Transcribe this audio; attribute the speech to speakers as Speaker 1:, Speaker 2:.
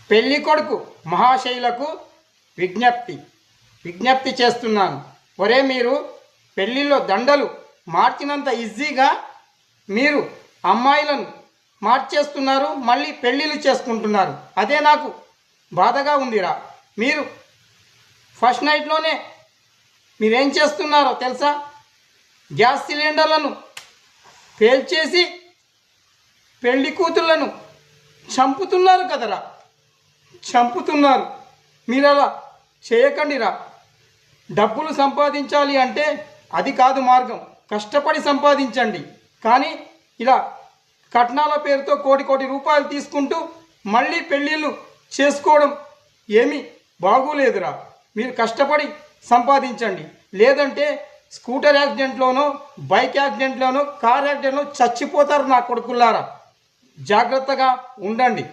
Speaker 1: పెళ్లి కొడుకు మహాశైలకు విజ్ఞప్తి చేస్తున్నాను. ఒరే, మీరు పెళ్లిలో దండలు మార్చినంత ఈజీగా మీరు అమ్మాయిలను మార్చేస్తున్నారు, మళ్ళీ పెళ్ళిళ్ళు చేసుకుంటున్నారు. అదే నాకు బాధగా ఉందిరా. మీరు ఫస్ట్ నైట్లోనే మీరేం చేస్తున్నారో తెలుసా? గ్యాస్ సిలిండర్లను పేల్చేసి పెళ్లి కూతుళ్లను చంపుతున్నారు కదరా, చంపుతున్నారు. మీరు అలా చేయకండిరా. డబ్బులు సంపాదించాలి అంటే అది కాదు మార్గం, కష్టపడి సంపాదించండి. కానీ ఇలా కట్నాల పేరుతో కోటి రూపాయలు తీసుకుంటూ మళ్ళీ పెళ్ళిళ్ళు చేసుకోవడం ఏమీ బాగోలేదురా. మీరు కష్టపడి సంపాదించండి, లేదంటే స్కూటర్ యాక్సిడెంట్లోనో, బైక్ యాక్సిడెంట్లోనో, కార్ యాక్సిడెంట్లో చచ్చిపోతారు నా కొడుకులారా. జాగ్రత్తగా ఉండండి.